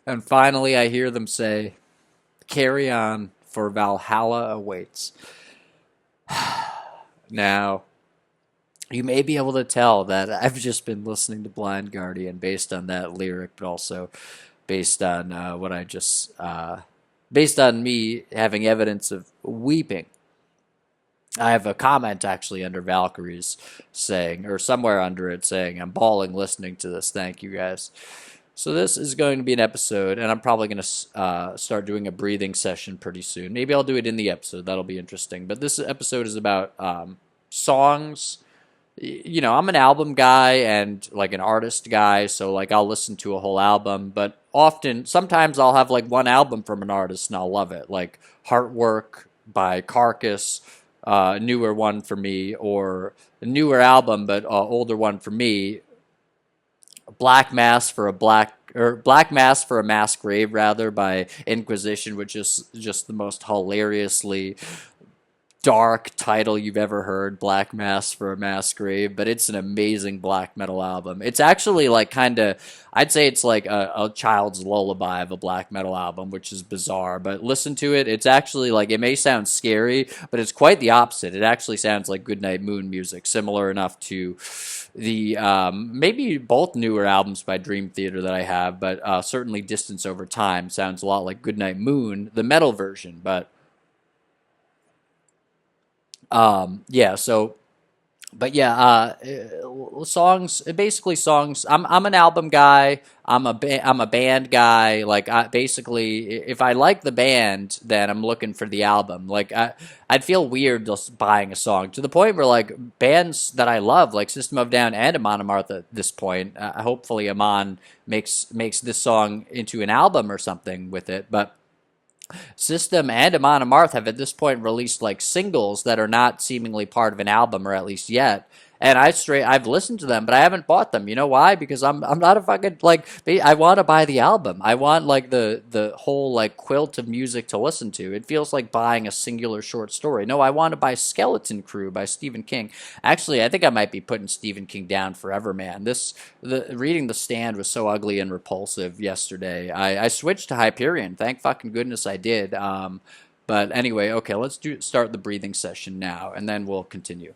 And finally, I hear them say, "Carry on, for Valhalla awaits." Now, you may be able to tell that I've just been listening to Blind Guardian based on that lyric, but also based on what I just, based on me having evidence of weeping. I have a comment actually under Valkyrie's saying, or somewhere under it saying, "I'm bawling listening to this. Thank you guys." So this is going to be an episode, and I'm probably going to start doing a breathing session pretty soon. Maybe I'll do it in the episode. That'll be interesting. But this episode is about songs. You know, I'm an album guy and like an artist guy, so like I'll listen to a whole album. But often, sometimes I'll have like one album from an artist and I'll love it, like Heartwork by Carcass, newer one for me, or a newer album but older one for me, Black Mass for a Mass Grave rather by Inquisition, which is just the most hilariously dark title you've ever heard, Black Mass for a Mass Grave, but it's an amazing black metal album. It's actually like kind of, I'd say it's like a child's lullaby of a black metal album, which is bizarre, but listen to it. It's actually like, it may sound scary, but it's quite the opposite. It actually sounds like Goodnight Moon music, similar enough to the maybe both newer albums by Dream Theater that I have, but certainly Distance Over Time sounds a lot like Goodnight Moon, the metal version, but yeah, so but yeah, songs basically songs. I'm an album guy. I'm a band guy. Like I basically, if I like the band, then I'm looking for the album. Like I'd feel weird just buying a song to the point where like bands that I love, like System of a Down and Amon Amarth at this point. Hopefully, Amon makes this song into an album or something with it, but. System and Amon Amarth have at this point released like singles that are not seemingly part of an album, or at least yet. And I've listened to them, but I haven't bought them. You know why? Because I'm not a fucking like I want to buy the album. I want like the whole like quilt of music to listen to. It feels like buying a singular short story. No, I want to buy Skeleton Crew by Stephen King. Actually, I think I might be putting Stephen King down forever, man. The reading The Stand was so ugly and repulsive yesterday. I switched to Hyperion. Thank fucking goodness I did. But anyway, okay, let's start the breathing session now, and then we'll continue.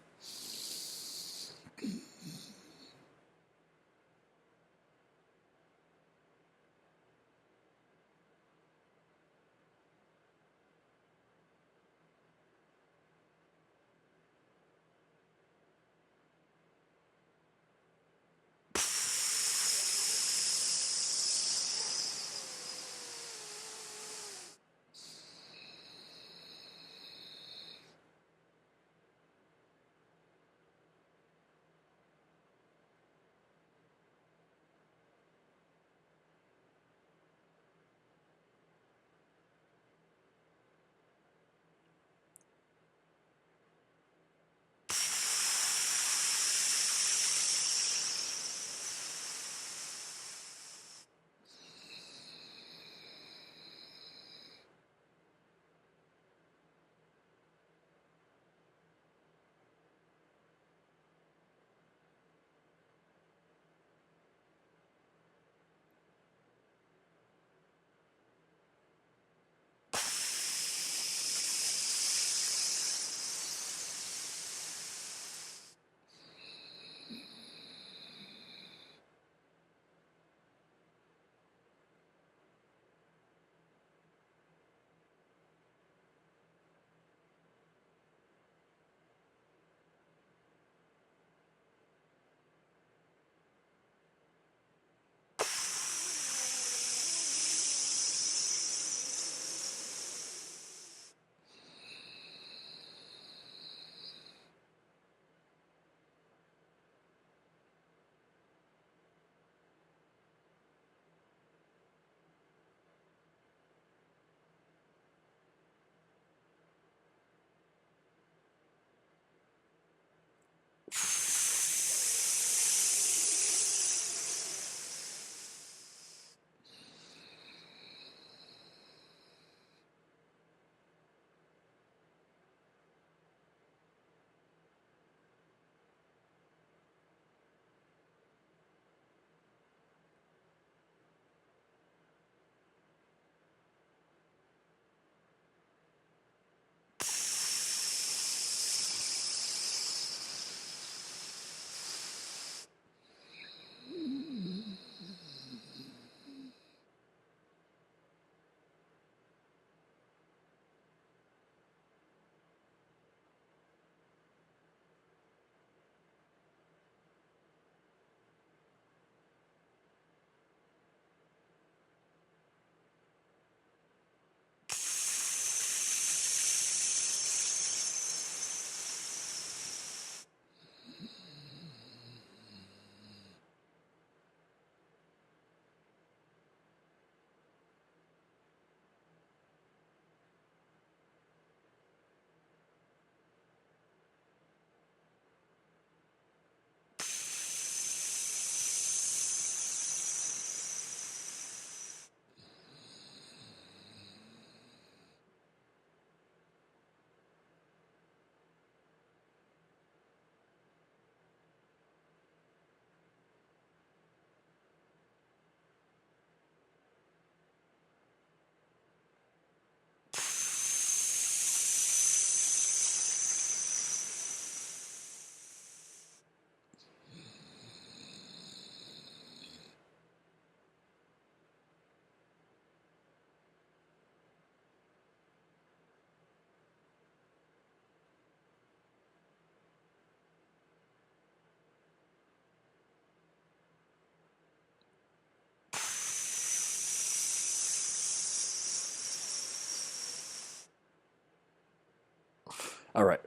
All right.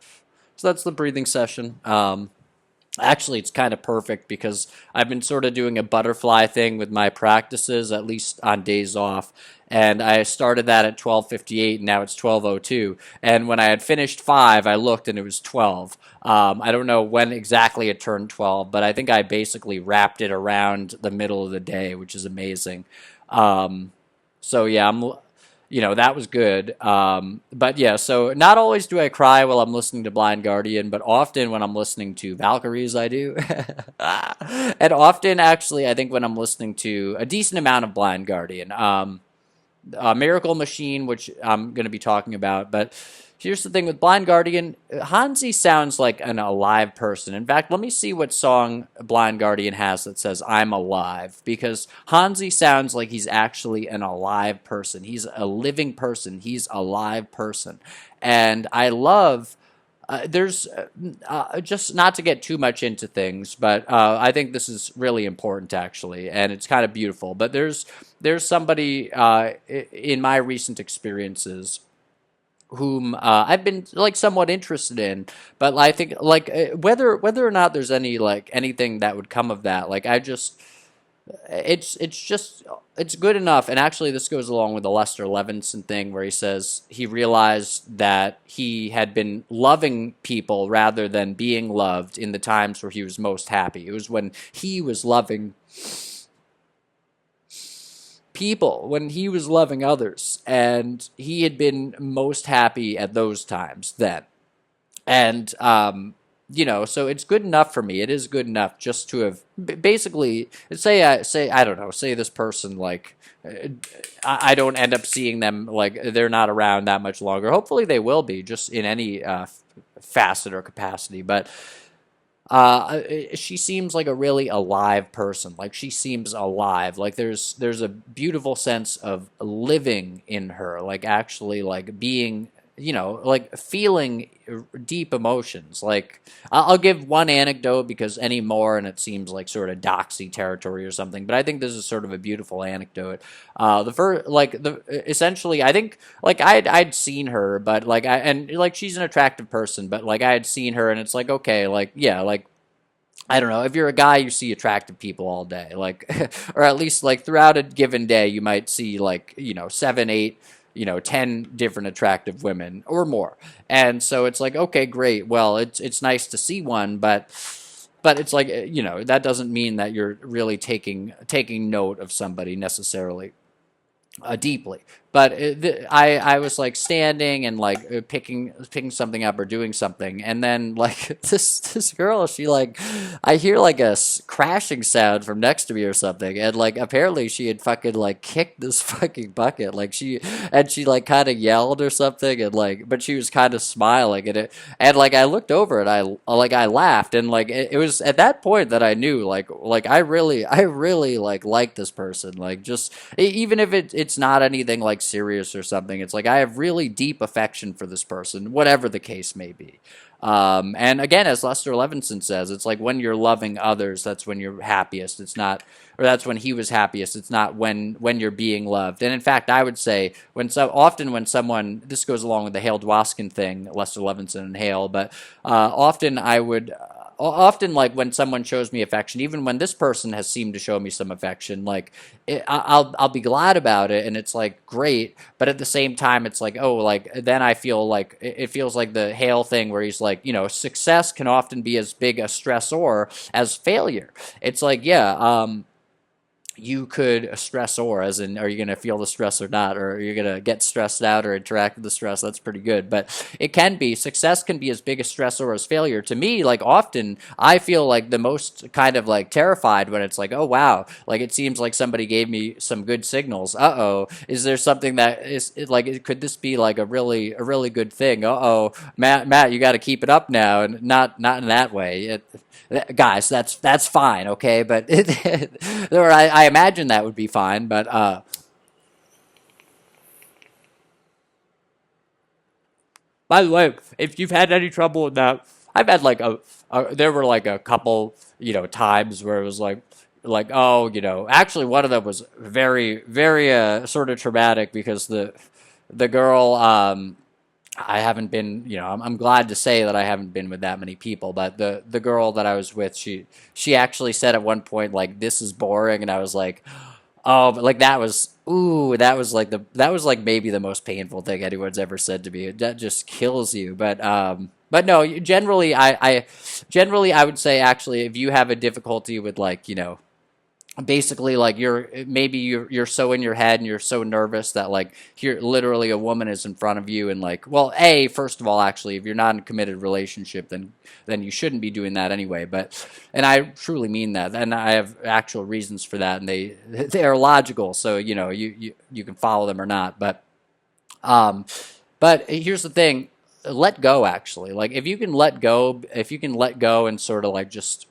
So that's the breathing session. Actually, it's kind of perfect because I've been sort of doing a butterfly thing with my practices, at least on days off. And I started that at 12:58, and now it's 12:02. And when I had finished five, I looked and it was 12. I don't know when exactly it turned 12, but I think I basically wrapped it around the middle of the day, which is amazing. Um, so yeah, that was good. But yeah, so not always do I cry while I'm listening to Blind Guardian, but often when I'm listening to Valkyries, I do. And often, actually, I think when I'm listening to a decent amount of Blind Guardian. Miracle Machine, which I'm going to be talking about. But here's the thing with Blind Guardian, Hansi sounds like an alive person. In fact, let me see what song Blind Guardian has that says I'm alive, because Hansi sounds like he's actually an alive person. He's a living person. He's a live person. And I love there's just not to get too much into things, but I think this is really important actually, and it's kind of beautiful. But there's somebody in my recent experiences whom I've been like somewhat interested in, but I think like whether or not there's any like anything that would come of that, like I just it's just it's good enough. And actually this goes along with the Lester Levinson thing where he says he realized that he had been loving people rather than being loved in the times where he was most happy. It was when he was loving people, when he was loving others, and he had been most happy at those times then. And so it's good enough for me. It is good enough just to have basically say I don't know, say this person like I don't end up seeing them, like they're not around that much longer. Hopefully they will be, just in any facet or capacity. But she seems like a really alive person. Like she seems alive. Like there's a beautiful sense of living in her. Like actually like being, like feeling deep emotions. Like I'll give one anecdote because any more and it seems like sort of doxy territory or something. But I think this is sort of a beautiful anecdote. The first, like the essentially, I think like I'd seen her, but like and like she's an attractive person, but like I had seen her and it's like okay, like yeah, like I don't know. If you're a guy, you see attractive people all day, like, or at least like throughout a given day, you might see like, 7, 8, 10 different attractive women or more. And so it's like, okay, great. Well, it's nice to see one, but it's like, that doesn't mean that you're really taking note of somebody necessarily deeply. But I was like standing and like picking something up or doing something, and then like this girl, she like I hear like a crashing sound from next to me or something, and like apparently she had fucking like kicked this fucking bucket, like she like kind of yelled or something, and like but she was kind of smiling at it, and like I looked over and I laughed, and like it was at that point that I knew like I really like this person, like just even if it's not anything like serious or something. It's like I have really deep affection for this person, whatever the case may be. And again, as Lester Levinson says, it's like when you're loving others, that's when you're happiest. It's not, or that's when he was happiest. It's not when you're being loved. And in fact, I would say when someone, this goes along with the Hale Dwoskin thing, Lester Levinson and Hale, but often like when someone shows me affection, even when this person has seemed to show me some affection, like I'll be glad about it, and it's like great. But at the same time, it's like oh, like then I feel like it feels like the Hale thing where he's like, success can often be as big a stressor as failure. It's like yeah, you could a stressor, as in, are you going to feel the stress or not, or are you going to get stressed out or interact with the stress? That's pretty good. But success can be as big a stressor as failure. To me, like often, I feel like the most kind of like terrified when it's like, oh wow, like it seems like somebody gave me some good signals. Uh-oh, is there something that is like, could this be like a really good thing? Uh-oh, Matt, you got to keep it up now, and not in that way. Guys, that's fine, okay? But I imagine that would be fine. But by the way, if you've had any trouble with that, I've had like there were like a couple times where it was like oh actually one of them was very very sort of traumatic because the girl I haven't been, I'm glad to say that I haven't been with that many people, but the girl that I was with, she actually said at one point like this is boring, and I was like, oh, but like that was ooh, that was like maybe the most painful thing anyone's ever said to me. That just kills you. But no, generally generally I would say actually if you have a difficulty with like, basically like you're so in your head and you're so nervous that like here literally a woman is in front of you and like, well, first of all, actually if you're not in a committed relationship, then you shouldn't be doing that anyway. But and I truly mean that, and I have actual reasons for that, and they are logical, so you can follow them or not. Um but here's the thing, let go. Actually, like if you can let go and sort of like just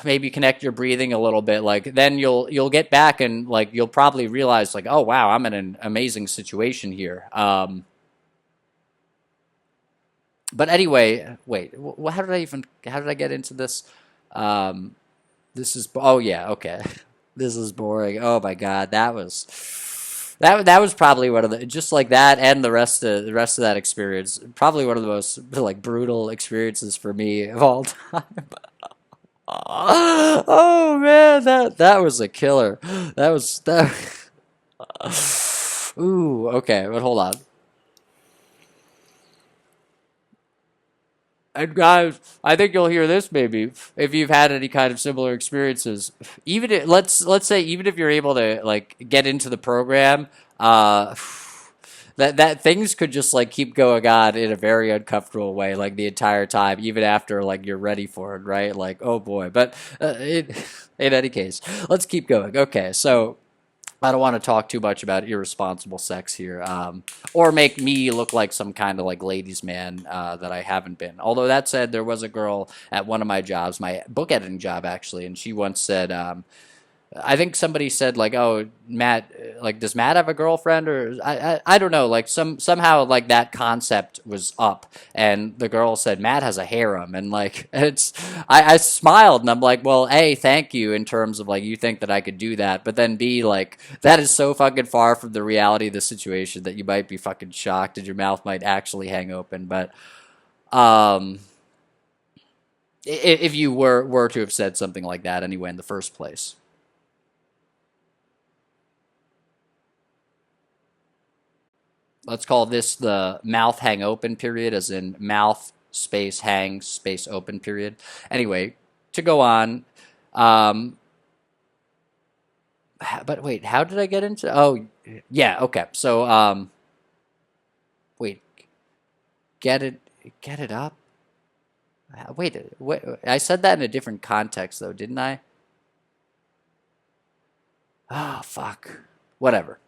maybe connect your breathing a little bit, like then you'll get back and like you'll probably realize like, oh wow, I'm in an amazing situation here. But anyway, wait, how did I get into this? um this is, oh yeah, okay. This is boring. Oh my god, that was probably one of the, just like that and the rest of that experience, probably one of the most like brutal experiences for me of all time. Oh man, that was a killer. That was that. Ooh, okay, but hold on. And guys, I think you'll hear this maybe if you've had any kind of similar experiences. Even if, let's say even if you're able to like get into the program, that things could just like keep going on in a very uncomfortable way, like the entire time, even after like you're ready for it, right? Like, oh boy. But in any case, let's keep going. Okay, so I don't want to talk too much about irresponsible sex here, or make me look like some kind of like ladies' man that I haven't been. Although that said, there was a girl at one of my jobs, my book editing job actually, and she once said, I think somebody said like, "Oh, Matt, like, does Matt have a girlfriend?" Or I don't know. Like somehow like that concept was up, and the girl said Matt has a harem, and like I smiled and I'm like, well, A, thank you in terms of like you think that I could do that, but then B, like that is so fucking far from the reality of the situation that you might be fucking shocked and your mouth might actually hang open. But um, if you were to have said something like that anyway in the first place. Let's call this the mouth hang open period, as in mouth space hang space open period. Anyway, to go on, um, but wait, how did I get into? Oh, yeah, okay. So, wait, get it, get it up. Wait, I said that in a different context though, didn't I? Oh, fuck. Whatever.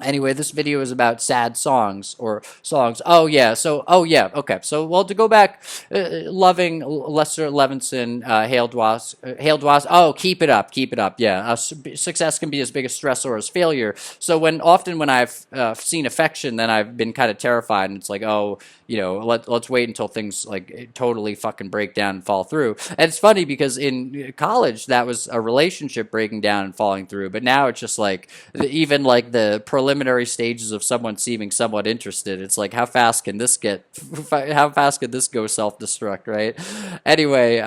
Anyway, this video is about sad songs or songs. Oh yeah, oh yeah, okay. So well, to go back, loving Lester Levinson, Hale Dwas. Oh, keep it up, keep it up. Yeah, success can be as big a stressor as failure. So often when I've seen affection, then I've been kind of terrified, and it's like, oh, let's wait until things like totally fucking break down and fall through. And it's funny because in college that was a relationship breaking down and falling through, but now it's just like even like the preliminary stages of someone seeming somewhat interested. It's like, how fast can this get? How fast can this go self-destruct, right? Anyway,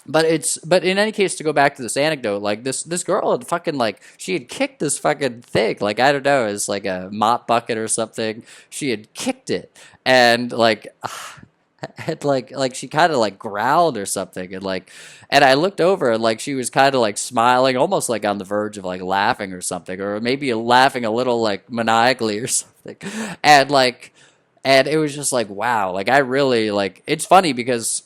but in any case, to go back to this anecdote, like this girl had fucking like she had kicked this fucking thing, like I don't know, it's like a mop bucket or something. She had kicked it, and like had like she kind of like growled or something, and I looked over and like she was kind of like smiling, almost like on the verge of like laughing or something, or maybe laughing a little like maniacally or something, and like and it was just like, wow, like I really like, it's funny because,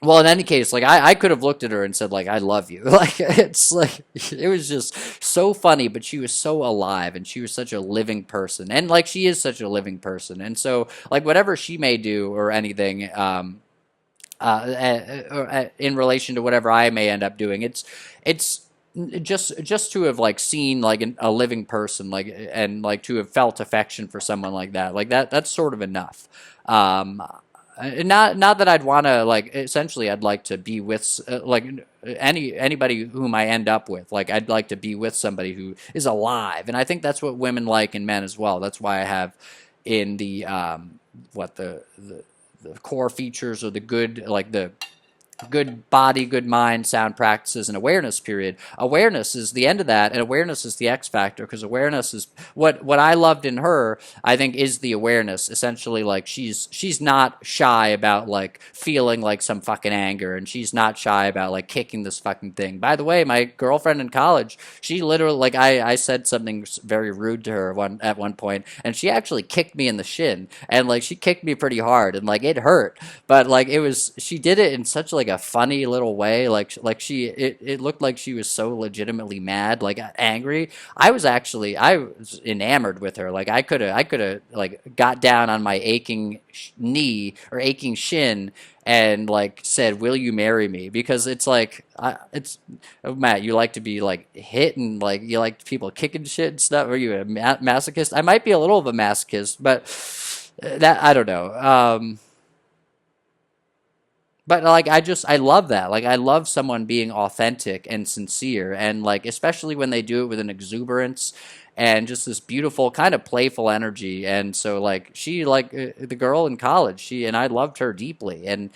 well, in any case, like I could have looked at her and said like I love you. Like it's like it was just so funny, but she was so alive and she was such a living person. And like she is such a living person. And so like whatever she may do or anything in relation to whatever I may end up doing, it's just to have like seen like a living person, like, and like to have felt affection for someone like that, that's sort of enough. Um not that I'd want to like. Essentially, I'd like to be with like anybody whom I end up with. Like, I'd like to be with somebody who is alive, and I think that's what women like in men as well. That's why I have in the what the core features or the good like the good body, good mind, sound practices, and awareness period. Awareness is the end of that, and awareness is the X factor because awareness is what I loved in her. I think is the awareness. Essentially, like she's not shy about like feeling like some fucking anger, and she's not shy about like kicking this fucking thing. By the way, my girlfriend in college, she literally like I said something very rude to her at one point, and she actually kicked me in the shin, and like she kicked me pretty hard, and like it hurt, but like it was she did it in such like a funny little way, like it looked like she was so legitimately mad, like angry. I was enamored with her. Like I could have like got down on my aching knee or aching shin and like said, "Will you marry me?" Because it's like it's oh, Matt, you like to be like hit and like you like people kicking shit and stuff. Are you a masochist? I might be a little of a masochist, but that I don't know. But like I love that. Like I love someone being authentic and sincere and like especially when they do it with an exuberance and just this beautiful kind of playful energy. And so like she like the girl in college, she and I loved her deeply and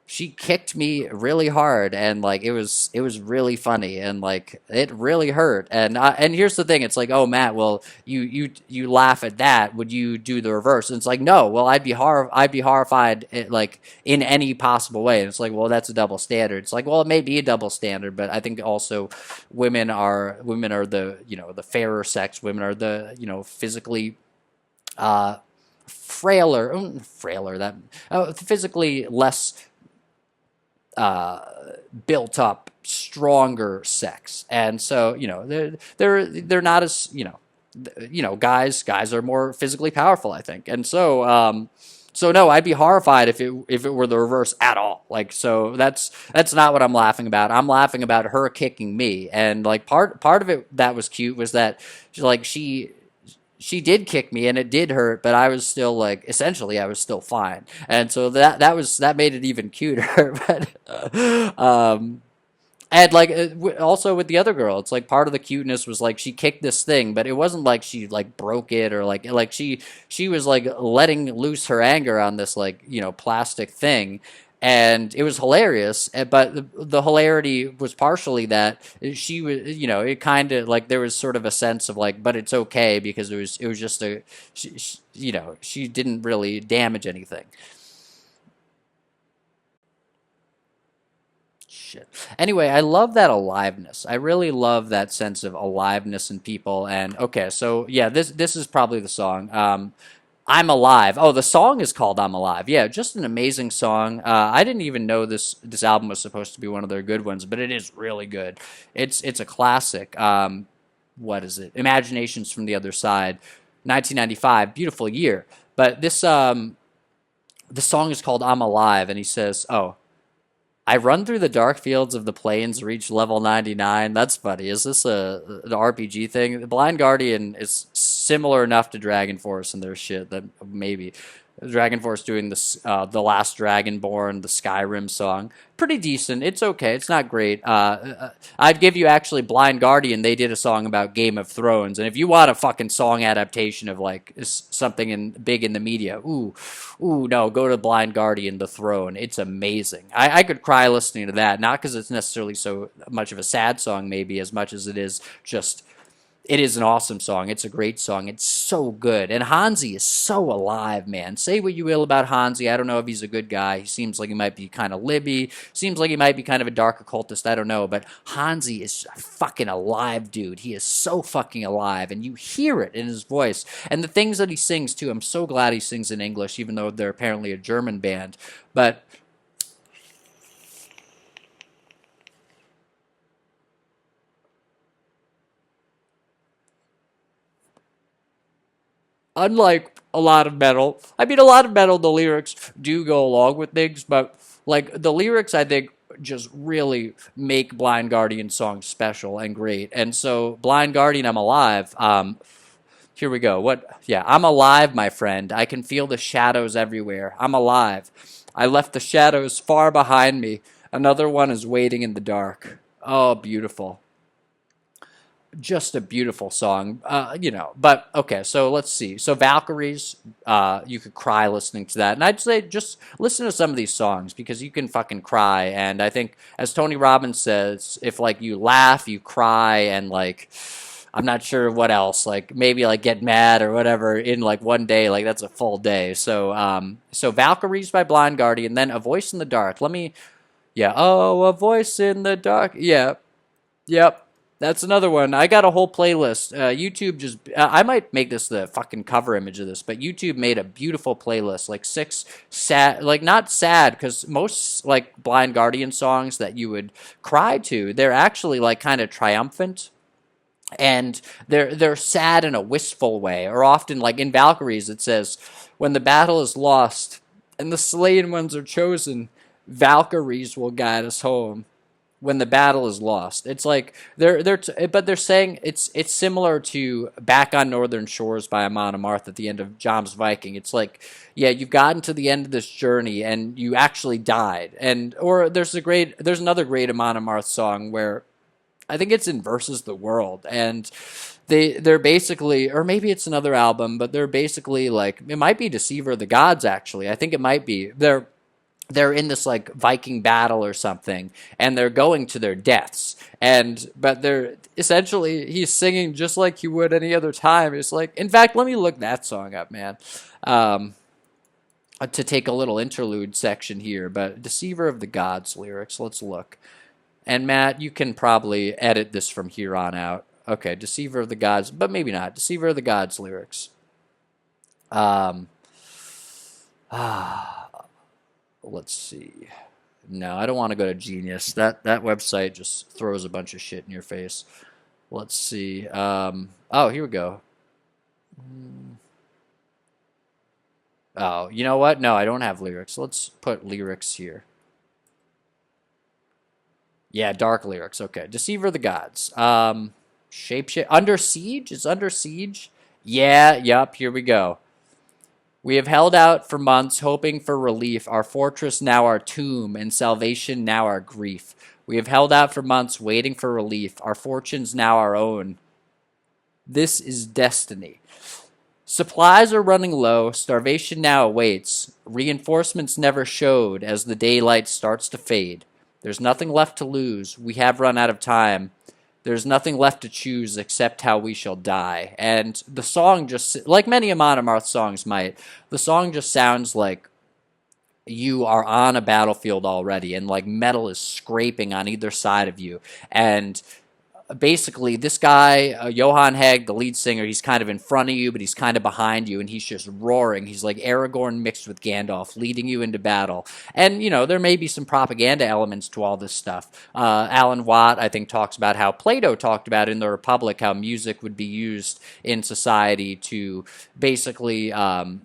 she kicked me really hard and like it was really funny and like it really hurt and here's the thing, it's like, oh Matt, well you laugh at that, would you do the reverse? And it's like, no, well I'd be horrified at, like in any possible way. And it's like, well, that's a double standard. It's like, well, it may be a double standard, but I think also women are the, you know, the fairer sex. Women are the, you know, physically uh frailer that physically less uh, built up, stronger sex, and so you know they're not as you know guys are more physically powerful, I think, and so so no, I'd be horrified if it were the reverse at all. Like so that's not what I'm laughing about. I'm laughing about her kicking me, and like part of it that was cute was that like she did kick me and it did hurt, but I was still like essentially I was still fine, and so that made it even cuter. But and like also with the other girl, it's like part of the cuteness was like she kicked this thing, but it wasn't like she like broke it or like she was like letting loose her anger on this like you know plastic thing, and it was hilarious. But the hilarity was partially that she was, you know, it kind of like there was sort of a sense of like, but it's okay because it was just you know, she didn't really damage anything. Shit. Anyway, I love that aliveness. I really love that sense of aliveness in people. And okay, so yeah, this is probably the song. I'm Alive. Oh, the song is called I'm Alive. Yeah, just an amazing song. I didn't even know this album was supposed to be one of their good ones, but it is really good. It's a classic. What is it? Imaginations from the Other Side, 1995. Beautiful year. But the song is called I'm Alive, and he says, "Oh, I run through the dark fields of the plains, reach level 99. That's funny. Is this an RPG thing? Blind Guardian is similar enough to Dragon Force in their shit that maybe Dragon Force doing this, the Last Dragonborn, the Skyrim song, pretty decent. It's okay. It's not great. I'd give you actually Blind Guardian. They did a song about Game of Thrones, and if you want a fucking song adaptation of like something big in the media, ooh, no, go to Blind Guardian, The Throne. It's amazing. I could cry listening to that, not because it's necessarily so much of a sad song, maybe as much as it is just it is an awesome song. It's a great song. It's so good. And Hansi is so alive, man. Say what you will about Hansi. I don't know if he's a good guy. He seems like he might be kind of libby. Seems like he might be kind of a dark occultist. I don't know. But Hansi is a fucking alive dude. He is so fucking alive. And you hear it in his voice. And the things that he sings, too. I'm so glad he sings in English, even though they're apparently a German band. But unlike a lot of metal, I mean, a lot of metal, the lyrics do go along with things, but like the lyrics, I think just really make Blind Guardian songs special and great. And so, Blind Guardian, I'm Alive. Here we go. What? Yeah, I'm alive, my friend. I can feel the shadows everywhere. I'm alive. I left the shadows far behind me. Another one is waiting in the dark. Oh, beautiful. Just a beautiful song, But okay, so let's see. So Valkyries, you could cry listening to that, and I'd say just listen to some of these songs because you can fucking cry. And I think, as Tony Robbins says, if like you laugh, you cry, and like I'm not sure what else, like maybe like get mad or whatever in like one day, like that's a full day. So Valkyries by Blind Guardian, then A Voice in the Dark. Yeah, oh, A Voice in the Dark. Yeah, yep. That's another one. I got a whole playlist. YouTube just, I might make this the fucking cover image of this, but YouTube made a beautiful playlist, like six sad, like not sad, because most like Blind Guardian songs that you would cry to, they're actually like kind of triumphant, and they're sad in a wistful way, or often like in Valkyries it says, when the battle is lost and the slain ones are chosen, Valkyries will guide us home when the battle is lost. It's like but they're saying it's similar to Back on Northern Shores by Amon Amarth at the end of Jom's Viking. It's like, yeah, you've gotten to the end of this journey and you actually died. And or there's another great Amon Amarth song where I think it's in Versus the World, and they're basically, or maybe it's another album, but they're basically like, it might be Deceiver of the Gods actually. I think it might be. They're in this like Viking battle or something, and they're going to their deaths. But they're essentially, he's singing just like he would any other time. It's like, in fact, let me look that song up, man, to take a little interlude section here. But Deceiver of the Gods lyrics, let's look. And Matt, you can probably edit this from here on out. Okay, Deceiver of the Gods, but maybe not. Deceiver of the Gods lyrics. Let's see. No, I don't want to go to Genius. That website just throws a bunch of shit in your face. Let's see. Oh, here we go. Oh, you know what? No, I don't have lyrics. Let's put lyrics here. Yeah, dark lyrics. Okay. Deceiver of the Gods. Shapeshift. Under Siege? It's Under Siege? Yeah, yup, here we go. We have held out for months, hoping for relief. Our fortress now our tomb, and salvation now our grief. We have held out for months, waiting for relief. Our fortunes now our own. This is destiny. Supplies are running low. Starvation now awaits. Reinforcements never showed as the daylight starts to fade. There's nothing left to lose. We have run out of time. There's nothing left to choose except how we shall die. And the song just, like many Amon Amarth songs might, the song just sounds like you are on a battlefield already, and like metal is scraping on either side of you. And basically, this guy, Johan Hegg, the lead singer, he's kind of in front of you, but he's kind of behind you, and he's just roaring. He's like Aragorn mixed with Gandalf, leading you into battle. And, there may be some propaganda elements to all this stuff. Alan Watt, I think, talks about how Plato talked about in The Republic how music would be used in society to basically, kind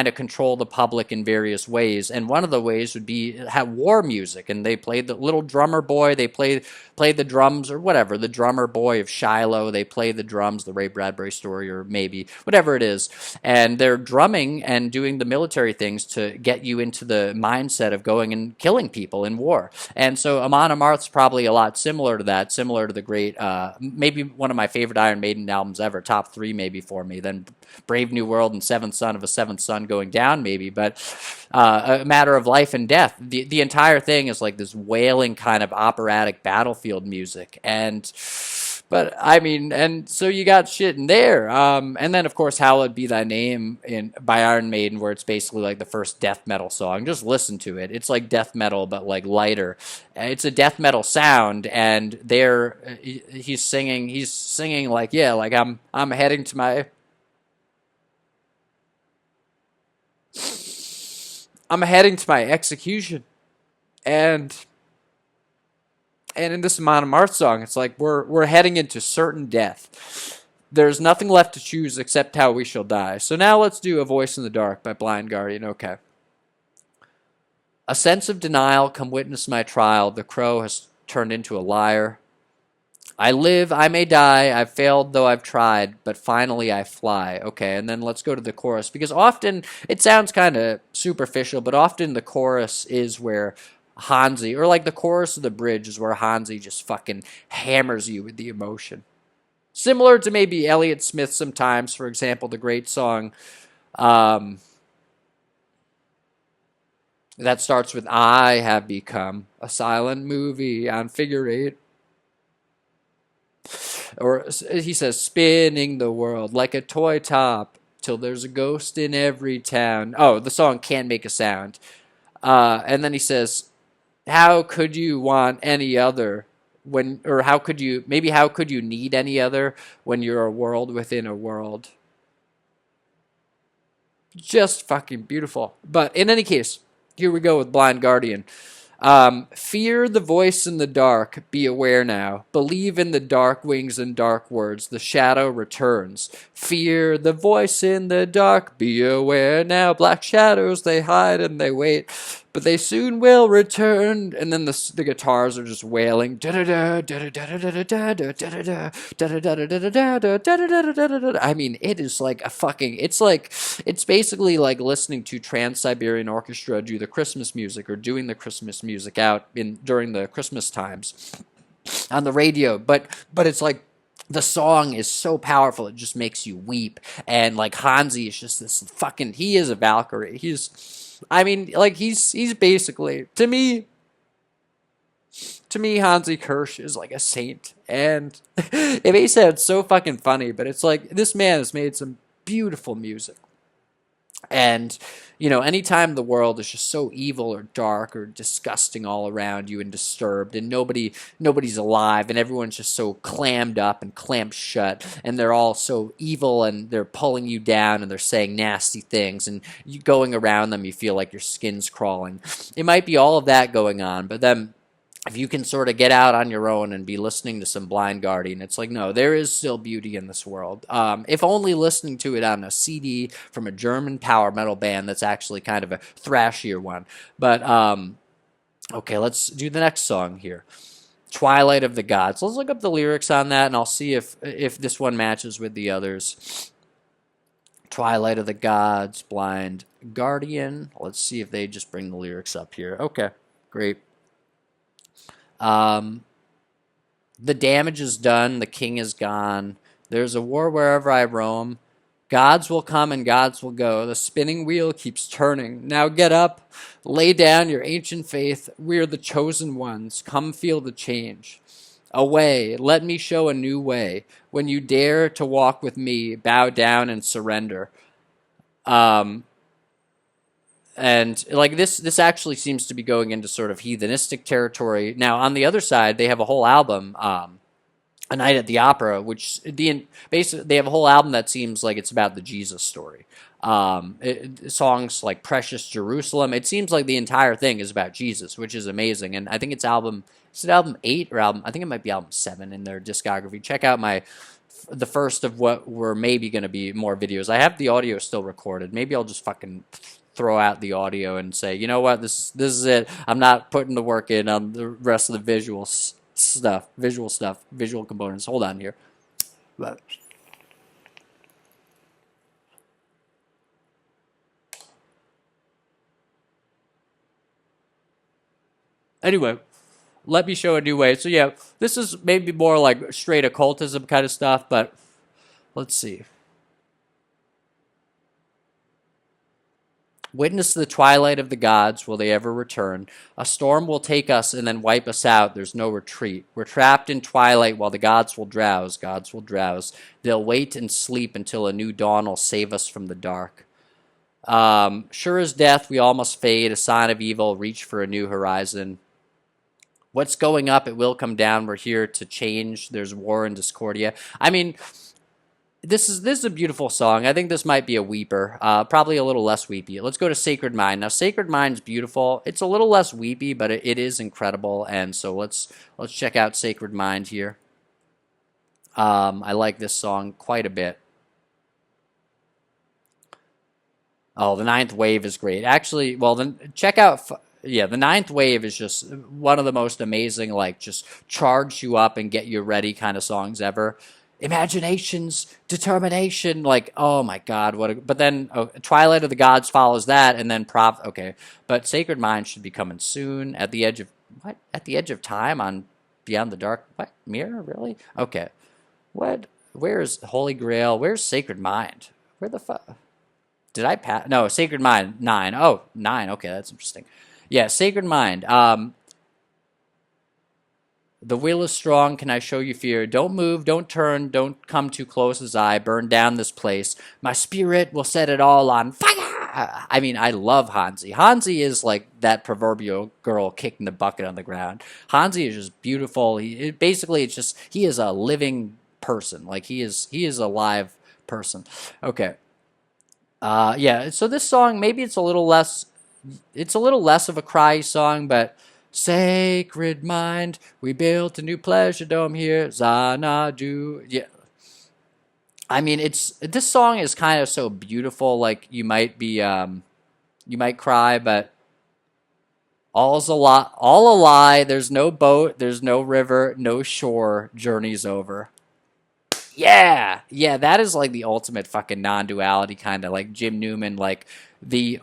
of control the public in various ways. And one of the ways would be have war music, and they played the little drummer boy, they played the drums or whatever, the drummer boy of Shiloh, they play the drums, the Ray Bradbury story, or maybe whatever it is, and they're drumming and doing the military things to get you into the mindset of going and killing people in war. And so Amon Amarth's probably a lot similar to that, similar to the great, maybe one of my favorite Iron Maiden albums ever, top 3 maybe for me, then Brave New World and Seventh Son of a Seventh Son going down maybe, but a matter of life and death. The entire thing is like this wailing kind of operatic battlefield music. But I mean, and so you got shit in there. And then of course, Hallowed Be Thy Name by Iron Maiden, where it's basically like the first death metal song. Just listen to it. It's like death metal, but like lighter. It's a death metal sound, and he's singing like, yeah, like I'm heading to my execution. And in this Amon Amarth song, it's like we're heading into certain death. There's nothing left to choose except how we shall die. So now let's do A Voice in the Dark by Blind Guardian. Okay. A sense of denial, come witness my trial. The crow has turned into a liar. I live, I may die, I've failed though I've tried, but finally I fly. Okay, and then let's go to the chorus because often it sounds kind of superficial, but often the chorus is where Hansi, or like the chorus of the bridge is where Hansi just fucking hammers you with the emotion. Similar to maybe Elliott Smith sometimes, for example, the great song um, that starts with I have become a silent movie on figure eight. Or he says, spinning the world like a toy top till there's a ghost in every town. Oh, the song Can't Make a Sound. And then he says, how could you want any other when, or how could you need any other when you're a world within a world? Just fucking beautiful. But in any case, here we go with Blind Guardian. Fear the voice in the dark, be aware now. Believe in the dark wings and dark words, the shadow returns. Fear the voice in the dark, be aware now. Black shadows, they hide and they wait, but they soon will return. And then the guitars are just wailing. I mean, it is like a fucking, it's basically like listening to Trans-Siberian Orchestra do the Christmas music or doing the Christmas music out during the Christmas times on the radio. But it's like the song is so powerful it just makes you weep. And like Hansi is just this fucking, he is a Valkyrie. He's basically, to me, Hansi Kirsch is like a saint. And it may sound so fucking funny, but it's like this man has made some beautiful music. And, anytime the world is just so evil or dark or disgusting all around you and disturbed and nobody's alive and everyone's just so clammed up and clamped shut and they're all so evil and they're pulling you down and they're saying nasty things and you going around them, you feel like your skin's crawling. It might be all of that going on, but then if you can sort of get out on your own and be listening to some Blind Guardian, it's like, no, there is still beauty in this world. If only listening to it on a CD from a German power metal band that's actually kind of a thrashier one. But, okay, let's do the next song here. Twilight of the Gods. Let's look up the lyrics on that, and I'll see if this one matches with the others. Twilight of the Gods, Blind Guardian. Let's see if they just bring the lyrics up here. Okay, great. The damage is done, the king is gone. There's a war wherever I roam. Gods will come and gods will go. The spinning wheel keeps turning. Now get up, lay down your ancient faith. We're the chosen ones. Come feel the change. Away, let me show a new way. When you dare to walk with me, bow down and surrender. And like this actually seems to be going into sort of heathenistic territory. Now, on the other side, they have a whole album, A Night at the Opera, which basically they have a whole album that seems like it's about the Jesus story. Songs like Precious Jerusalem. It seems like the entire thing is about Jesus, which is amazing. And I think it's album 8 or album? I think it might be album 7 in their discography. Check out the first of what were maybe going to be more videos. I have the audio still recorded. Maybe I'll just fucking throw out the audio and say, you know what, this is it. I'm not putting the work in on the rest of the visual components. Hold on here. But anyway, let me show a new way. So yeah, this is maybe more like straight occultism kind of stuff, but let's see. Witness the twilight of the gods, will they ever return? A storm will take us and then wipe us out, there's no retreat. We're trapped in twilight while the gods will drowse, They'll wait and sleep until a new dawn will save us from the dark. Sure as death, we all must fade, a sign of evil, reach for a new horizon. What's going up, it will come down, we're here to change, there's war and discordia. I mean, this is a beautiful song. I think this might be a weeper, probably a little less weepy. Let's go to Sacred Mind. Now, Sacred Mind's beautiful. It's a little less weepy, but it is incredible. And so let's check out Sacred Mind here. I like this song quite a bit. Oh, the Ninth Wave is great. Actually, well, then check out yeah, the Ninth Wave is just one of the most amazing, like just charge you up and get you ready kind of songs ever. Imaginations, determination, like oh my god, what? But then Twilight of the Gods follows that, and then Prop. Okay, but Sacred Mind should be coming soon. At the edge of what? At the edge of time on Beyond the Dark. What mirror? Really? Okay. What? Where's Holy Grail? Where's Sacred Mind? Where the fuck? Did I pass? No, Sacred Mind 9. Oh, 9. Okay, that's interesting. Yeah, Sacred Mind. The will is strong. Can I show you fear? Don't move. Don't turn. Don't come too close as I burn down this place. My spirit will set it all on fire. I mean, I love Hansi. Hansi is like that proverbial girl kicking the bucket on the ground. Hansi is just beautiful. Basically, it's just he is a living person. Like he is a live person. Okay. Yeah. So this song, maybe it's a little less. It's a little less of a cry song, but Sacred Mind, we built a new pleasure dome here. Xanadu. Yeah. I mean, it's this song is kind of so beautiful. Like you might cry, but all a lie. There's no boat. There's no river. No shore. Journey's over. Yeah, yeah. That is like the ultimate fucking non-duality kind of like Jim Newman, like the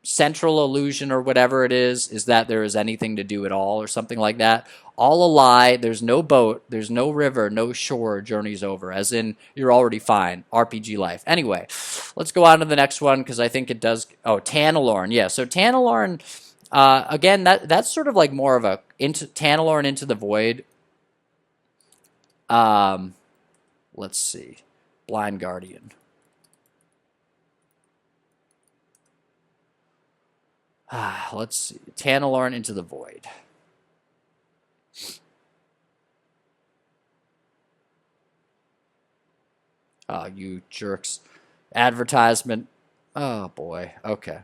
central illusion or whatever it is that there is anything to do at all or something like that. All a lie. There's no boat. There's no river. No shore. Journey's over. As in, you're already fine. RPG life. Anyway, let's go on to the next one because I think it does. Oh, Tanalorn. Yeah. So Tanalorn. Again, that's sort of like more of a into Tanalorn into the void. Um, let's see. Blind Guardian. Let's see. Tanalorn into the void. Oh, you jerks. Advertisement. Oh, boy. Okay.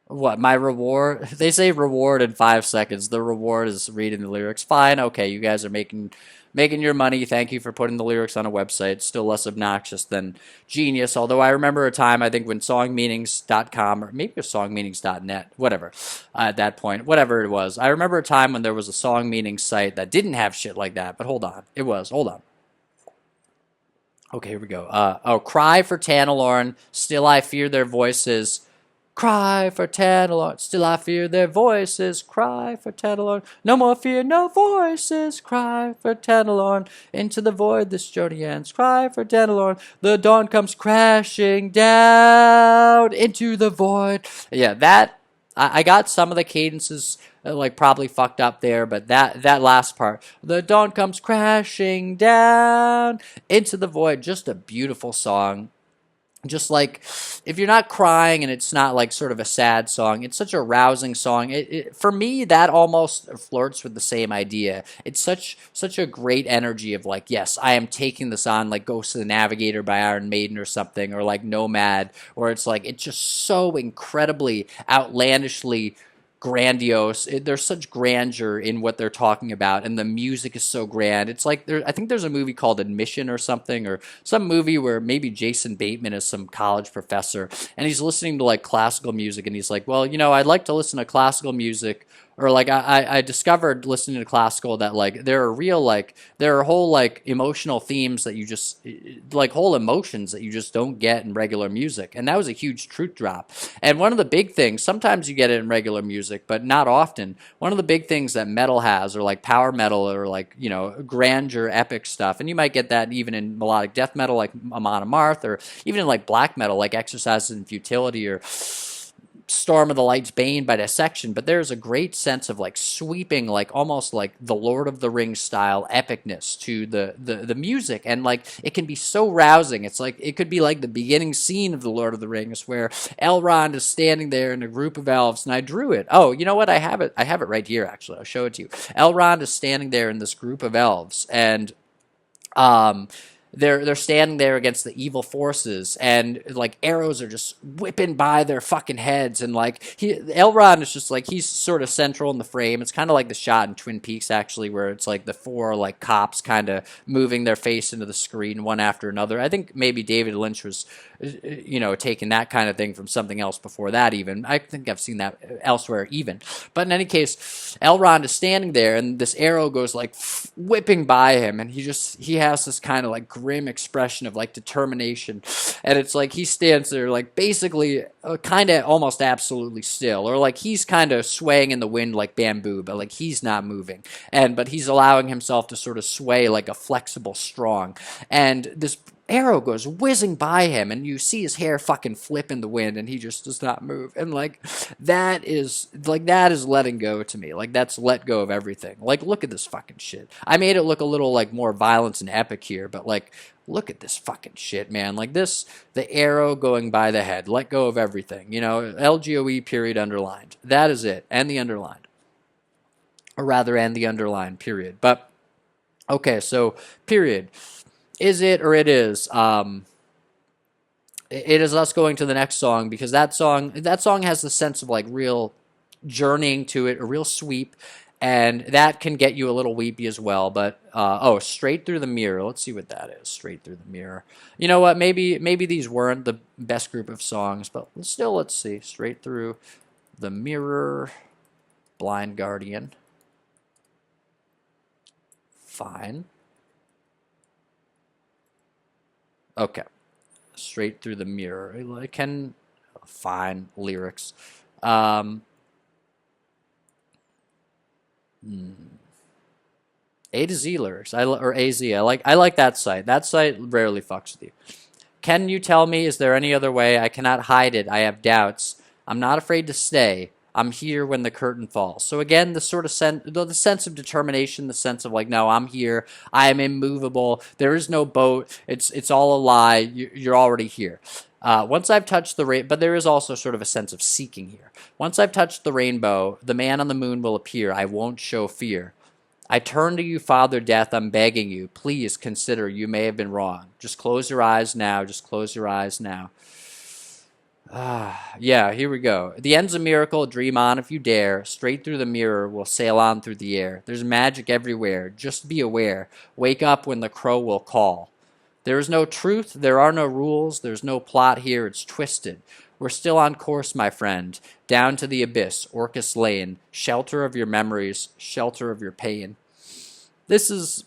What, my reward? They say reward in 5 seconds. The reward is reading the lyrics. Fine, okay, you guys are making your money. Thank you for putting the lyrics on a website. It's still less obnoxious than Genius. Although I remember a time, I think when songmeanings.com or maybe it was songmeanings.net, whatever, at that point, whatever it was. I remember a time when there was a song meanings site that didn't have shit like that. But hold on, it was. Hold on. Okay, here we go. Cry for Tanalorn. Still I fear their voices. Cry for Tanalorn, still I fear their voices. Cry for Tanalorn, no more fear, no voices. Cry for Tanalorn, into the void this journey ends. Cry for Tanalorn, the dawn comes crashing down into the void. Yeah, that I got some of the cadences like probably fucked up there, but that last part, the dawn comes crashing down into the void, just a beautiful song. Just like if you're not crying and it's not like sort of a sad song, it's such a rousing song. For me, that almost flirts with the same idea. It's such a great energy of like, yes, I am taking this on, like Ghost of the Navigator by Iron Maiden or something, or like Nomad, or it's like it's just so incredibly outlandishly grandiose. There's such grandeur in what they're talking about, and the music is so grand. It's like I think there's a movie called Admission or something, or some movie where maybe Jason Bateman is some college professor, and he's listening to like classical music, and he's like, well, I'd like to listen to classical music. Or like I discovered listening to classical that like there are whole like emotional themes that you just like whole emotions that you just don't get in regular music, and that was a huge truth drop. And one of the big things, sometimes you get it in regular music, but not often. One of the big things that metal has, or like power metal, or like grandeur, epic stuff, and you might get that even in melodic death metal like Amon Amarth, or even in like black metal like Exercises in Futility, or Storm of the Light's Bane by Dissection, but there's a great sense of like sweeping, like almost like the Lord of the Rings style epicness to the music, and like it can be so rousing. It's like it could be like the beginning scene of the Lord of the Rings where Elrond is standing there in a group of elves, and I drew it. Oh, you know what? I have it right here actually. I'll show it to you. Elrond is standing there in this group of elves, and they're standing there against the evil forces, and like arrows are just whipping by their fucking heads, and like Elrond is just like he's sort of central in the frame. It's kind of like the shot in Twin Peaks actually, where it's like the four like cops kind of moving their face into the screen one after another. I think maybe David Lynch was taking that kind of thing from something else before that even. I think I've seen that elsewhere even. But in any case, Elrond is standing there, and this arrow goes like whipping by him, and he has this kind of like grim expression of like determination, and it's like he stands there like basically kind of almost absolutely still, or like he's kind of swaying in the wind like bamboo, but like he's not moving, but he's allowing himself to sort of sway like a flexible strong, and this arrow goes whizzing by him, and you see his hair fucking flip in the wind, and he just does not move. And like that is letting go to me. Like that's let go of everything. Like look at this fucking shit. I made it look a little like more violence and epic here, but like look at this fucking shit, man. Like this, the arrow going by the head, let go of everything. LGOE period underlined. That is it, and the underlined, or rather, and the underlined period. But okay, so period. Is it or it is? It is us going to the next song, because that song has the sense of like real journeying to it, a real sweep, and that can get you a little weepy as well. But Straight Through the Mirror. Let's see what that is. Straight Through the Mirror. You know what? Maybe these weren't the best group of songs, but still, let's see. Straight Through the Mirror. Blind Guardian. Fine. Okay. Straight Through the Mirror. Fine. Lyrics. A to Z lyrics. Or AZ. I like that site. That site rarely fucks with you. Can you tell me, is there any other way? I cannot hide it. I have doubts. I'm not afraid to stay. I'm here when the curtain falls. So again, the sort of the sense of determination, the sense of like, no, I'm here. I am immovable. There is no boat. It's all a lie. You're already here. Once I've touched the but there is also sort of a sense of seeking here. Once I've touched the rainbow, the man on the moon will appear. I won't show fear. I turn to you, Father Death. I'm begging you. Please consider you may have been wrong. Just close your eyes now. Just close your eyes now. Yeah, here we go. The end's a miracle. Dream on if you dare. Straight through the mirror, we'll sail on through the air. There's magic everywhere. Just be aware. Wake up when the crow will call. There is no truth. There are no rules. There's no plot here. It's twisted. We're still on course, my friend. Down to the abyss, Orcus Lane. Shelter of your memories. Shelter of your pain. This is...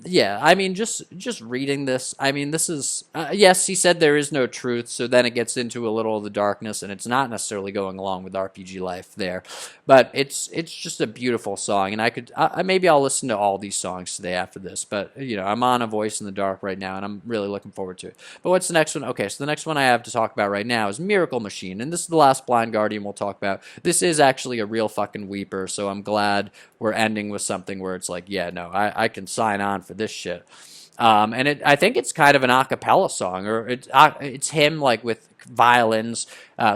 Yeah, I mean, just reading this, I mean, this is, yes, he said there is no truth, so then it gets into a little of the darkness, and it's not necessarily going along with RPG life there, but it's just a beautiful song, and maybe I'll listen to all these songs today after this, but, I'm on A Voice in the Dark right now, and I'm really looking forward to it. But what's the next one? Okay, so the next one I have to talk about right now is Miracle Machine, and this is the last Blind Guardian we'll talk about. This is actually a real fucking weeper, so I'm glad we're ending with something where it's like, yeah, no, I can sign on for this shit. And I think it's kind of an a cappella song, or it's him like with violins,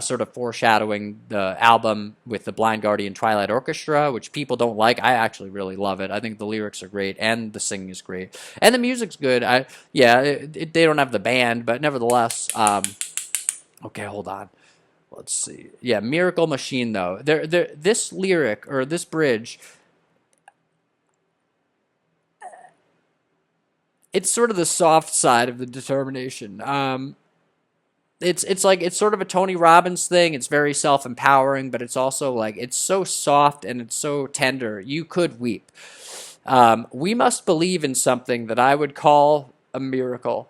sort of foreshadowing the album with the Blind Guardian Twilight Orchestra, which people don't like. I actually really love it. I think the lyrics are great, and the singing is great, and the music's good. They don't have the band, but nevertheless. Okay, hold on. Let's see. Yeah, Miracle Machine though. This lyric or this bridge. It's sort of the soft side of the determination. It's sort of a Tony Robbins thing. It's very self-empowering, but it's also like it's so soft and it's so tender. You could weep. We must believe in something that I would call a miracle.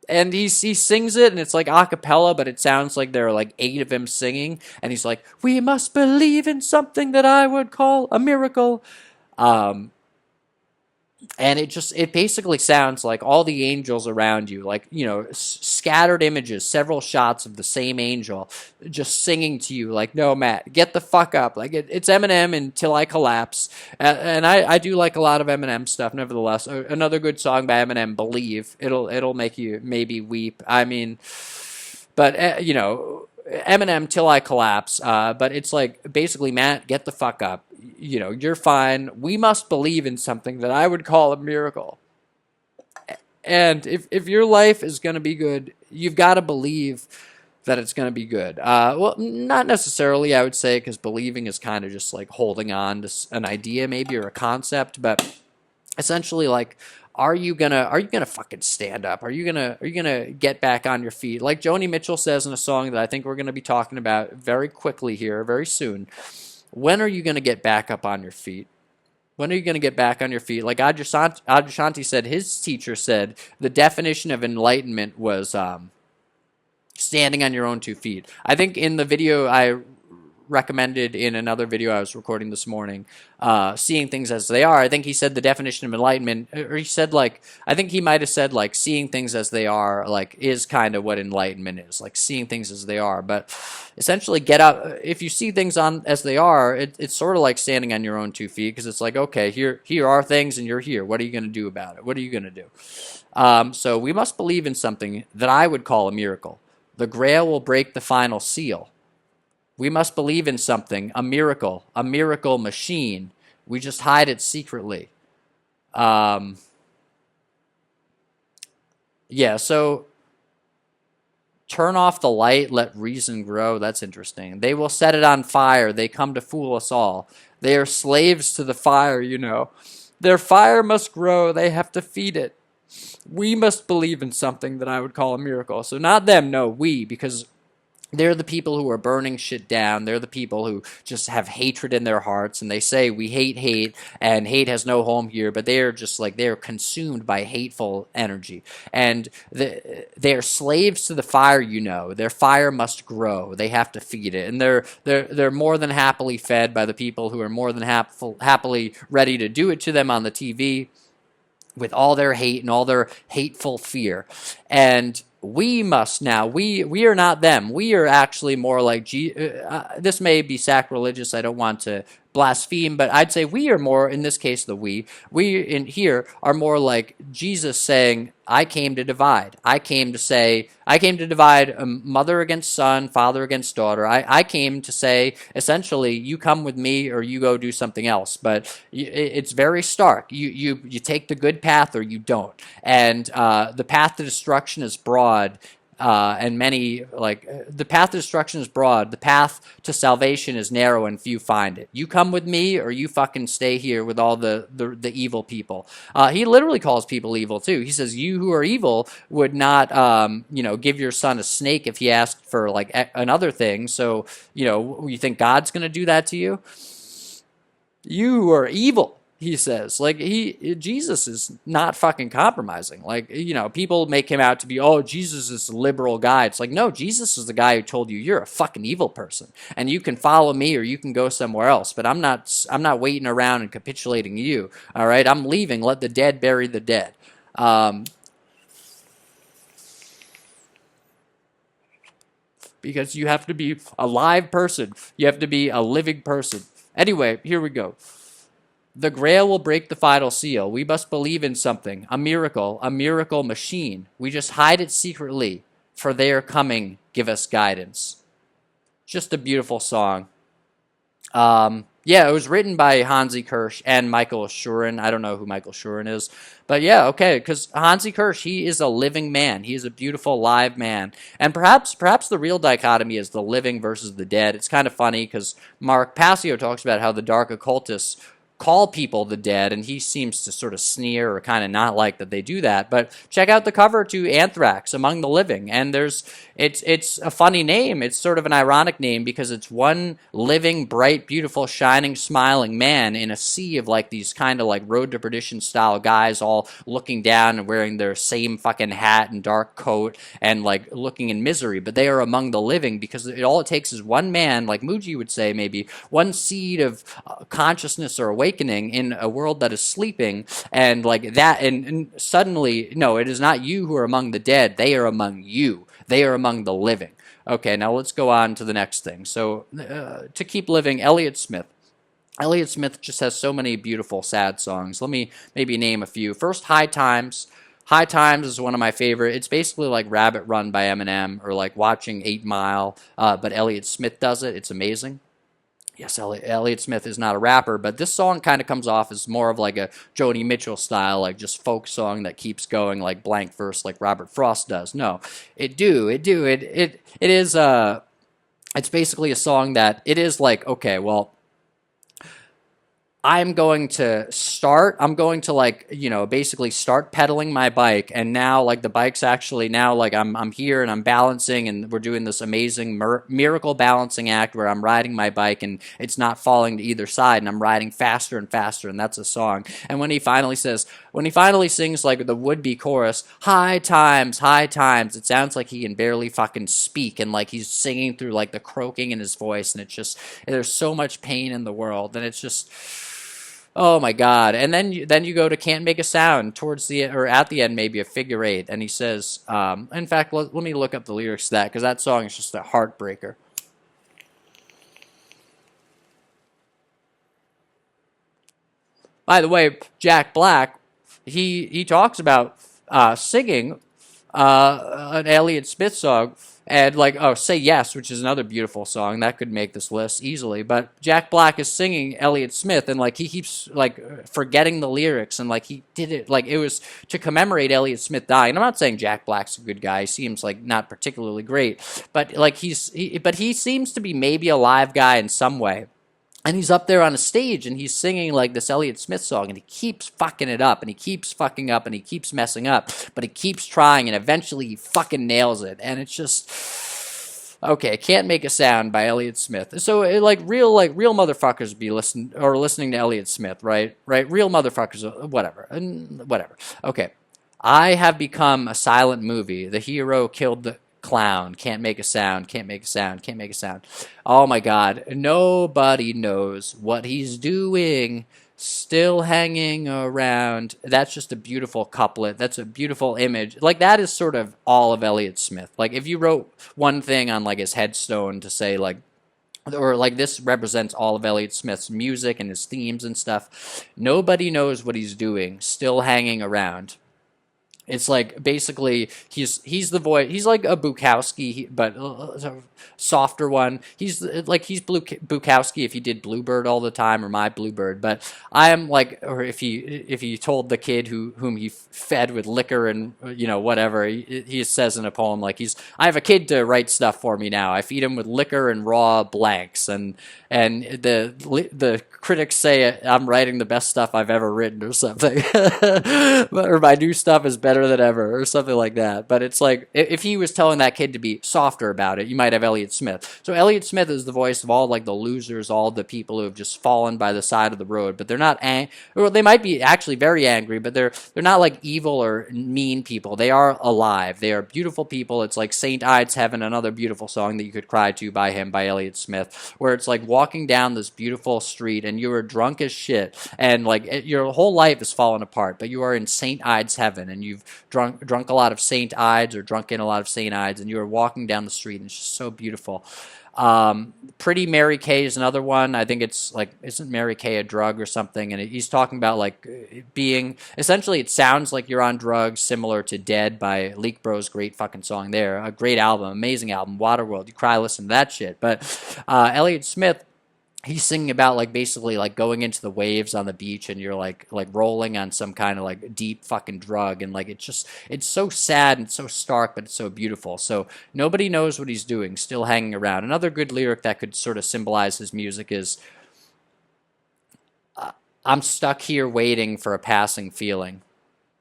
And he sings it, and it's like a cappella, but it sounds like there are like 8 of him singing. And he's like, we must believe in something that I would call a miracle. And it basically sounds like all the angels around you, like, scattered images, several shots of the same angel just singing to you like, no, Matt, get the fuck up. Like, it's Eminem Until I Collapse. And I do like a lot of Eminem stuff, nevertheless. Another good song by Eminem, Believe. It'll make you maybe weep. I mean, but, Eminem Till I Collapse. But it's like, basically, Matt, get the fuck up. You're fine. We must believe in something that I would call a miracle. And if your life is going to be good, you've got to believe that it's going to be good. Well, not necessarily, I would say, because believing is kind of just like holding on to an idea maybe or a concept. But essentially like, are you gonna fucking stand up? Are you gonna get back on your feet? Like Joni Mitchell says in a song that I think we're gonna be talking about very quickly here, very soon. When are you gonna get back up on your feet? When are you going to get back on your feet? Like Adyashanti said, his teacher said the definition of enlightenment was standing on your own 2 feet. I think in the video I recommended in another video I was recording this morning, seeing things as they are, I think he said the definition of enlightenment, or he said like, I think he might have said like seeing things as they are, like is kind of what enlightenment is, like seeing things as they are. But essentially get up, if you see things on as they are, it's sort of like standing on your own 2 feet, because it's like, okay, here are things and you're here. What are you going to do about it? What are you going to do? So we must believe in something that I would call a miracle. The Grail will break the final seal. We must believe in something, a miracle machine. We just hide it secretly. Yeah, so turn off the light, let reason grow. That's interesting. They will set it on fire. They come to fool us all. They are slaves to the fire, you know. Their fire must grow. They have to feed it. We must believe in something that I would call a miracle. So not them, no, we, because they're the people who are burning shit down. They're the people who just have hatred in their hearts, and they say we hate hate, and hate has no home here, but they are just like, they are consumed by hateful energy. And they are slaves to the fire, you know. Their fire must grow. They have to feed it. And they're more than happily fed by the people who are more than happily ready to do it to them on the TV with all their hate and all their hateful fear. And we must now, we are not them. We are actually more like, this may be sacrilegious, I don't want to blaspheme, but I'd say we are more, in this case the we in here are more like Jesus saying, I came to divide. I came to divide mother against son, father against daughter. I came to say, essentially, you come with me or you go do something else. But it's very stark. You take the good path or you don't. And the path to destruction is broad. And many, like, the path to destruction is broad. The path to salvation is narrow and few find it. You come with me or you fucking stay here with all the evil people. He literally calls people evil too. He says, you who are evil would not, give your son a snake if he asked for like another thing. So, you think God's going to do that to you? You are evil. He says, like, Jesus is not fucking compromising. Like, people make him out to be, oh, Jesus is a liberal guy. It's like, no, Jesus is the guy who told you you're a fucking evil person and you can follow me or you can go somewhere else. But I'm not waiting around and capitulating you. All right, I'm leaving. Let the dead bury the dead. Because you have to be a live person. You have to be a living person. Anyway, here we go. The Grail will break the final seal. We must believe in something, a miracle machine. We just hide it secretly, for they are coming. Give us guidance. Just a beautiful song. Yeah, it was written by Hansi Kirsch and Michael Schuren. I don't know who Michael Schuren is. But yeah, okay, because Hansi Kirsch, he is a living man. He is a beautiful, live man. And perhaps the real dichotomy is the living versus the dead. It's kind of funny because Mark Passio talks about how the dark occultists call people the dead, and he seems to sort of sneer or kind of not like that they do that. But check out the cover to Anthrax, Among the Living, and it's a funny name. It's sort of an ironic name because it's one living, bright, beautiful, shining, smiling man in a sea of like these kind of like Road to Perdition style guys all looking down and wearing their same fucking hat and dark coat and like looking in misery. But they are among the living because all it takes is one man, like Mooji would say, maybe one seed of consciousness or awakening in a world that is sleeping, and like that, and suddenly, no, it is not you who are among the dead. They are among you. They are among the living. Okay, now let's go on to the next thing. So to keep living, Elliott Smith. Elliott Smith just has so many beautiful sad songs. Let me maybe name a few. First, High Times. High Times is one of my favorite. It's basically like Rabbit Run by Eminem or like watching 8 Mile, but Elliott Smith does it. It's amazing. Yes, Elliott Smith is not a rapper, but this song kind of comes off as more of like a Joni Mitchell style, like just folk song that keeps going like blank verse like Robert Frost does. No, it is it's basically a song that it is like, okay, well, I'm going to like, basically start pedaling my bike. And now like the bike's actually now like I'm here and I'm balancing and we're doing this amazing miracle balancing act where I'm riding my bike and it's not falling to either side and I'm riding faster and faster. And that's a song. And when he finally sings like the would-be chorus, high times, it sounds like he can barely fucking speak and like he's singing through like the croaking in his voice. And it's just, there's so much pain in the world. And it's just, oh my God! And then you go to "Can't Make a Sound" towards the or at the end, maybe a figure eight, and he says, in fact, let me look up the lyrics to that because that song is just a heartbreaker. By the way, Jack Black, he talks about singing an Elliott Smith song. And like, oh, Say Yes, which is another beautiful song that could make this list easily. But Jack Black is singing Elliott Smith, and like he keeps like forgetting the lyrics, and like he did it like it was to commemorate Elliott Smith dying. And I'm not saying Jack Black's a good guy; he seems like not particularly great, but like but he seems to be maybe a live guy in some way. And he's up there on a stage and he's singing like this Elliott Smith song and he keeps fucking it up and he keeps fucking up and he keeps messing up, but he keeps trying and eventually he fucking nails it. And it's just, okay, Can't Make a Sound by Elliott Smith. So like real motherfuckers be listening to Elliott Smith, right? Right? Real motherfuckers, whatever. And whatever. Okay. I Have Become a Silent Movie. The hero killed the clown. Can't make a sound. Can't make a sound. Can't make a sound. Oh my God. Nobody knows what he's doing. Still hanging around. That's just a beautiful couplet. That's a beautiful image. Like that is sort of all of Elliott Smith. Like if you wrote one thing on like his headstone to say like, or like this represents all of Elliott Smith's music and his themes and stuff. Nobody knows what he's doing. Still hanging around. It's like basically he's the voice. He's like a Bukowski, but a softer one. He's Bukowski if he did Bluebird all the time or My Bluebird. But I am like, or if he told the kid whom he fed with liquor and whatever he says in a poem like I have a kid to write stuff for me now. I feed him with liquor and raw blanks and the critics say I'm writing the best stuff I've ever written or something, or my new stuff is better than ever or something like that. But it's like if he was telling that kid to be softer about it, you might have Elliott Smith. So Elliott Smith is the voice of all like the losers, all the people who have just fallen by the side of the road. But they're not or they might be actually very angry, but they're not like evil or mean people. They are alive. They are beautiful people. It's like Saint Ides Heaven, another beautiful song that you could cry to by Elliott Smith, where it's like walking down this beautiful street and you are drunk as shit and like your whole life is falling apart, but you are in Saint Ides Heaven and you've drunk a lot of Saint Ides or drunk in a lot of Saint Ides and you are walking down the street and it's just so beautiful. Pretty Mary Kay is another one. I think it's like, isn't Mary Kay a drug or something? And he's talking about like being, essentially it sounds like you're on drugs, similar to Dead by Leak Bro's great fucking song there. A great album, amazing album, Waterworld. You cry, listen to that shit. But Elliott Smith, he's singing about like basically like going into the waves on the beach and you're like rolling on some kind of like deep fucking drug and like it's so sad and so stark but it's so beautiful. So nobody knows what he's doing, still hanging around. Another good lyric that could sort of symbolize his music is I'm stuck here waiting for a passing feeling.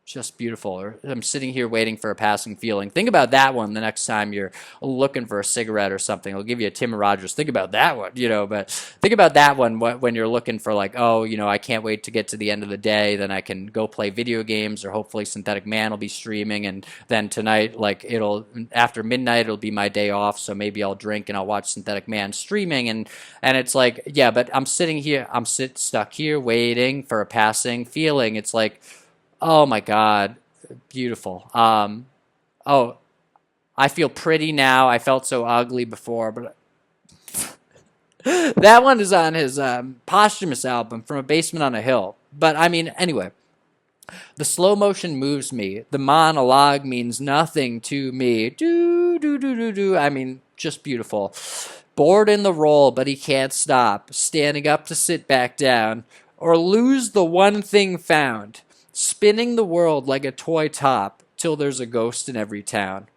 Just beautiful. Or I'm sitting here waiting for a passing feeling. Think about that one the next time you're looking for a cigarette or something. I'll give you a Tim Rogers. Think about that one, but think about that one when you're looking for like, oh, I can't wait to get to the end of the day. Then I can go play video games or hopefully Synthetic Man will be streaming. And then tonight, like after midnight, it'll be my day off. So maybe I'll drink and I'll watch Synthetic Man streaming. And it's like, yeah, but I'm sitting here, stuck here waiting for a passing feeling. It's like, oh my God, beautiful. Oh, I feel pretty now. I felt so ugly before, but that one is on his posthumous album, From a Basement on a Hill. But I mean, anyway, the slow motion moves me. The monologue means nothing to me. Do, do, do, do, do. I mean, just beautiful. Bored in the role, but he can't stop. Standing up to sit back down. Or lose the one thing found. Spinning the world like a toy top till there's a ghost in every town.